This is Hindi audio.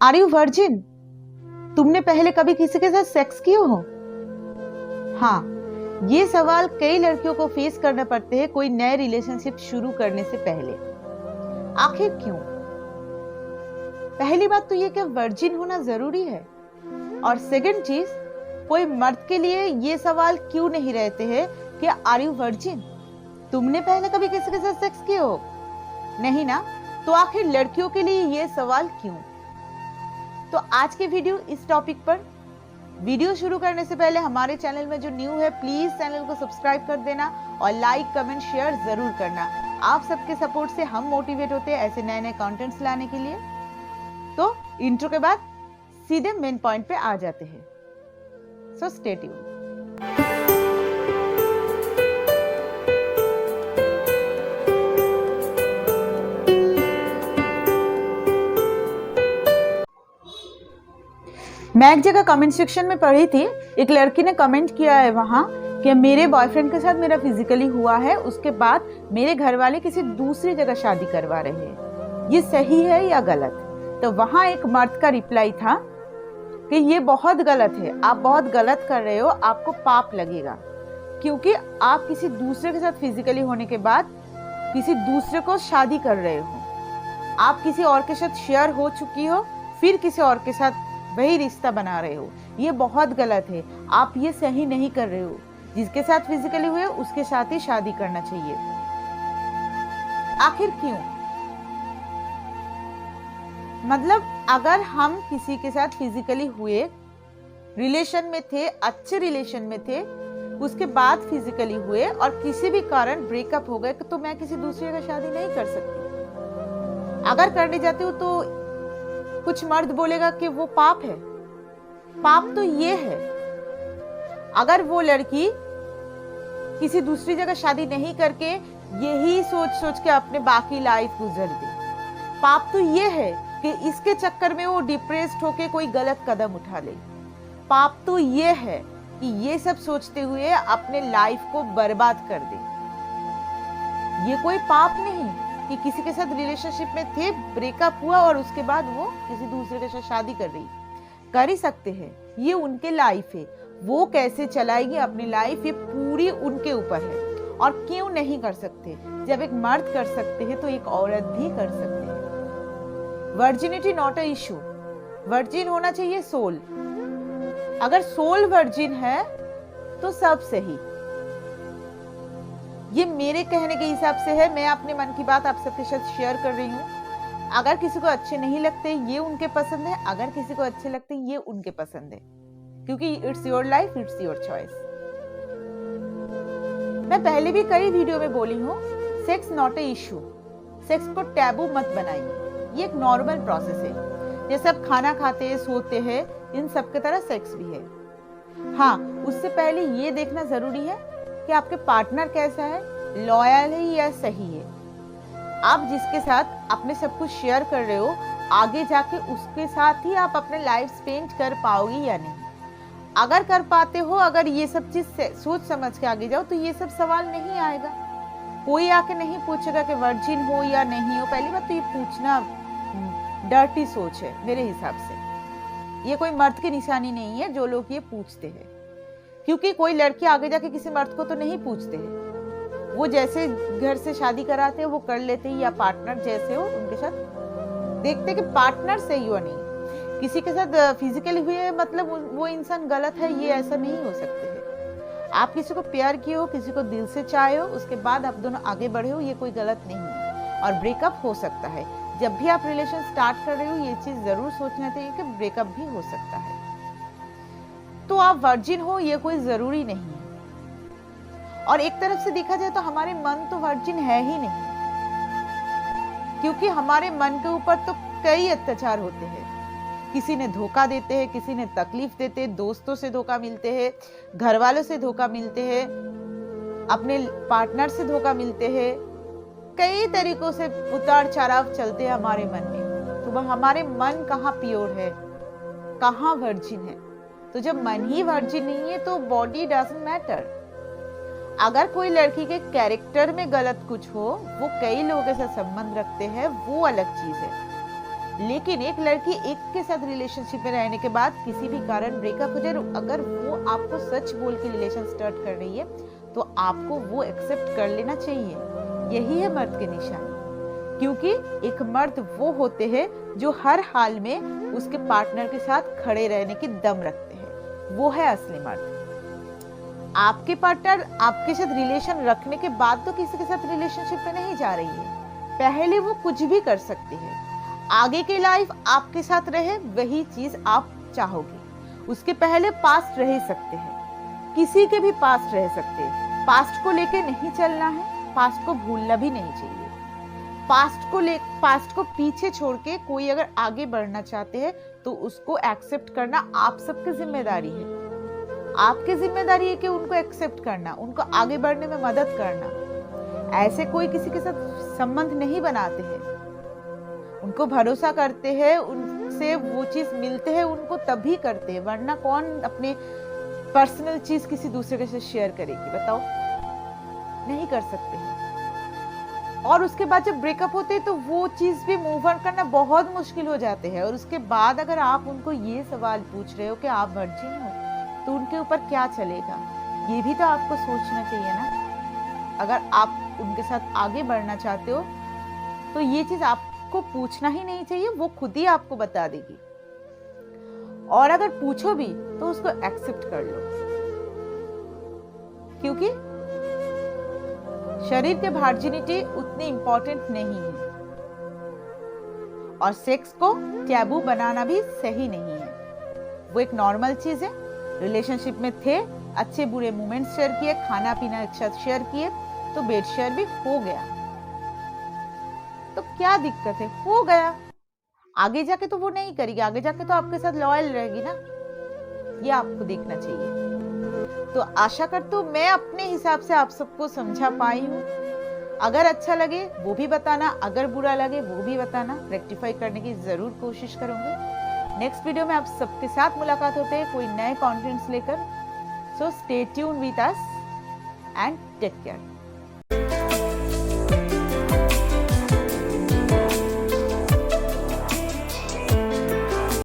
Are you virgin? तुमने पहले कभी किसी के साथ सेक्स किया हो? हाँ, ये सवाल कई लड़कियों को फेस करना पड़ते हैं कोई नए रिलेशनशिप शुरू करने से पहले। आखिर क्यों? पहली बात तो ये कि वर्जिन होना जरूरी है, और सेकंड चीज, कोई मर्द के लिए ये सवाल क्यों नहीं रहते हैं कि आर यू वर्जिन? तुमने पहले कभी किसी के साथ सेक्स किया हो? नहीं ना? तो आखिर लड़कियों के लिए ये सवाल क्यों? तो आज के वीडियो इस टॉपिक पर। वीडियो शुरू करने से पहले हमारे चैनल में जो न्यू है प्लीज चैनल को सब्सक्राइब कर देना और लाइक कमेंट शेयर जरूर करना। आप सबके सपोर्ट से हम मोटिवेट होते हैं ऐसे नए नए कंटेंट्स लाने के लिए। तो इंट्रो के बाद सीधे मेन पॉइंट पे आ जाते हैं, सो स्टे ट्यून्ड। मैं एक जगह कमेंट सेक्शन में पढ़ी थी, एक लड़की ने कमेंट किया है वहां कि मेरे बॉयफ्रेंड के साथ मेरा फिजिकली हुआ है, उसके बाद मेरे घर वाले किसी दूसरी जगह शादी करवा रहे हैं, ये सही है या गलत? तो वहां एक मर्द का रिप्लाई था कि ये बहुत गलत है, आप बहुत गलत कर रहे हो, आपको पाप लगेगा, क्योंकि आप किसी दूसरे के साथ फिजिकली होने के बाद किसी दूसरे को शादी कर रहे हो, आप किसी और के साथ शेयर हो चुकी हो, फिर किसी और के साथ वही रिश्ता बना रहे हो, ये बहुत गलत है, आप ये सही नहीं कर रहे हो। जिसके साथ फिजिकली हुए उसके साथ ही शादी करना चाहिए। आखिर क्यों? मतलब अगर हम किसी के साथ फिजिकली हुए, रिलेशन में थे, अच्छे रिलेशन में थे, उसके बाद फिजिकली हुए और किसी भी कारण ब्रेकअप हो गए, तो मैं किसी दूसरे का शादी नहीं कर सकती। अगर करने जाती हूँ तो कुछ मर्द बोलेगा कि वो पाप है। पाप तो ये है, अगर वो लड़की किसी दूसरी जगह शादी नहीं करके यही सोच सोच के अपने बाकी लाइफ गुजर दे। पाप तो ये है कि इसके चक्कर में वो डिप्रेस्ड होके कोई गलत कदम उठा ले। पाप तो ये है कि ये सब सोचते हुए अपने लाइफ को बर्बाद कर दे। ये कोई पाप नहीं कि किसी के साथ रिलेशनशिप में थे, ब्रेकअप हुआ और उसके बाद वो किसी दूसरे के साथ शादी कर रही। कर ही सकते हैं, ये उनके लाइफ है, वो कैसे चलाएगी अपनी लाइफ ये पूरी उनके ऊपर है। और क्यों नहीं कर सकते? जब एक मर्द कर सकते हैं तो एक औरत भी कर सकते हैं। Virginity not a issue, virgin होना चाहिए सोल। अगर सोल वर्जिन है तो सब सही। ये मेरे कहने के हिसाब से है, मैं अपने मन की बात आप सबके साथ शेयर कर रही हूँ। अगर किसी को अच्छे नहीं लगते ये उनके पसंद है, अगर किसी को अच्छे लगते ये उनके पसंद है, क्योंकि it's your life, it's your choice. मैं पहले भी कई वीडियो में बोली हूँ, sex not a issue, sex को टैबू मत बनाइए, ये एक नॉर्मल प्रोसेस है। जैसे आप खाना खाते हैं, सोते हैं, इन सब की तरह सेक्स भी है। हाँ, उससे पहले ये देखना जरूरी है कि आपके पार्टनर कैसा है, लॉयल है या सही है। आप जिसके साथ अपने सब कुछ शेयर कर रहे हो, आगे जाके उसके साथ ही आप अपने लाइफ स्पेंड कर पाओगी या नहीं। अगर कर पाते हो, अगर ये सब चीज सोच समझ के आगे जाओ तो ये सब सवाल नहीं आएगा। कोई आके नहीं पूछेगा कि वर्जिन हो या नहीं हो। पहली बात तो ये पूछना डर्टी सोच है मेरे हिसाब से। ये कोई मर्द की निशानी नहीं है जो लोग ये पूछते हैं, क्योंकि कोई लड़की आगे जाके किसी मर्द को तो नहीं पूछते हैं। वो जैसे घर से शादी कराते हैं वो कर लेते हैं, या पार्टनर जैसे हो उनके साथ देखते कि पार्टनर सही हो नहीं। किसी के साथ फिजिकली हुए मतलब वो इंसान गलत है, ये ऐसा नहीं हो सकते है। आप किसी को प्यार किए हो, किसी को दिल से चाहे हो, उसके बाद आप दोनों आगे बढ़े हो, ये कोई गलत नहीं है। और ब्रेकअप हो सकता है, जब भी आप रिलेशन स्टार्ट कर रहे हो ये चीज जरूर सोचना चाहिए कि ब्रेकअप भी हो सकता है। तो आप वर्जिन हो ये कोई जरूरी नहीं है। और एक तरफ से देखा जाए तो हमारे मन तो वर्जिन है ही नहीं, क्योंकि हमारे मन के ऊपर तो कई अत्याचार होते हैं। किसी ने धोखा देते हैं, किसी ने तकलीफ देते हैं, दोस्तों से धोखा मिलते हैं, घर वालों से धोखा मिलते हैं, अपने पार्टनर से धोखा मिलते हैं, कई तरीकों से उतार चढ़ाव चलते हैं हमारे मन में। तो वह हमारे मन कहाँ प्योर है, कहाँ वर्जिन है? तो जब मन ही वर्जिन नहीं है तो बॉडी डजंट मैटर। अगर कोई लड़की के कैरेक्टर में गलत कुछ हो, वो कई लोगों के साथ संबंध रखते हैं, वो अलग चीज है। लेकिन एक लड़की एक के साथ रिलेशनशिप में रहने के बाद किसी भी कारण ब्रेकअप हो जाए, अगर वो आपको सच बोल के रिलेशन स्टार्ट कर रही है तो आपको वो एक्सेप्ट कर लेना चाहिए। यही है मर्द के निशान, क्योंकि एक मर्द वो होते हैं जो हर हाल में उसके पार्टनर के साथ खड़े रहने की दम रखते हैं, वो है असली मर्द। आपके पार्टनर आपके साथ रिलेशन रखने के बाद तो किसी के साथ रिलेशनशिप में नहीं जा रही है, पहले वो कुछ भी कर सकती है। आगे की लाइफ आपके साथ रहे वही चीज आप चाहोगे, उसके पहले पास्ट रह सकते हैं, किसी के भी पास्ट रह सकते हैं। पास्ट को लेके नहीं चलना है, पास्ट को भूलना भी नहीं चाहिए। पास्ट को पीछे छोड़ के कोई अगर आगे बढ़ना चाहते हैं तो उसको एक्सेप्ट करना आप सबकी जिम्मेदारी है। आपकी जिम्मेदारी है कि उनको एक्सेप्ट करना, उनको आगे बढ़ने में मदद करना। ऐसे कोई किसी के साथ संबंध नहीं बनाते हैं, उनको भरोसा करते हैं, उनसे वो चीज मिलते हैं उनको तभी करते हैं, वरना कौन अपने पर्सनल चीज किसी दूसरे के साथ शेयर करेगी, बताओ? नहीं कर सकते हैं। और उसके बाद जब ब्रेकअप होते हैं तो वो चीज भी मूव ऑन करना बहुत मुश्किल हो जाते हैं। और उसके बाद अगर आप उनको ये सवाल पूछ रहे हो कि आप वर्जिन हो तो उनके ऊपर क्या चलेगा, ये भी तो आपको सोचना चाहिए ना। अगर आप उनके साथ आगे बढ़ना चाहते हो तो ये चीज आपको पूछना ही नहीं चाहिए, वो खुद ही आपको बता देगी। और अगर पूछो भी तो उसको एक्सेप्ट कर लो, क्योंकि शरीर के वर्जिनिटी उतनी इंपॉर्टेंट नहीं है और सेक्स को टैबू बनाना भी सही नहीं है। वो एक नॉर्मल चीज है। रिलेशनशिप में थे, अच्छे बुरे मोमेंट्स शेयर किए, खाना पीना एक साथ शेयर किए, तो बेड शेयर भी हो गया, तो क्या दिक्कत है? हो गया। आगे जाके तो वो नहीं करेगी, आगे जाके तो आपके साथ लॉयल रहेगी ना, ये आपको देखना चाहिए। तो आशा करती हूँ मैं अपने हिसाब से आप सबको समझा पाई हूँ। अगर अच्छा लगे वो भी बताना, अगर बुरा लगे वो भी बताना, रेक्टिफाई करने की जरूर कोशिश करूंगी। नेक्स्ट वीडियो में आप सबके साथ मुलाकात होते हैं कोई नए कंटेंट्स लेकर। So stay tune with us and take care.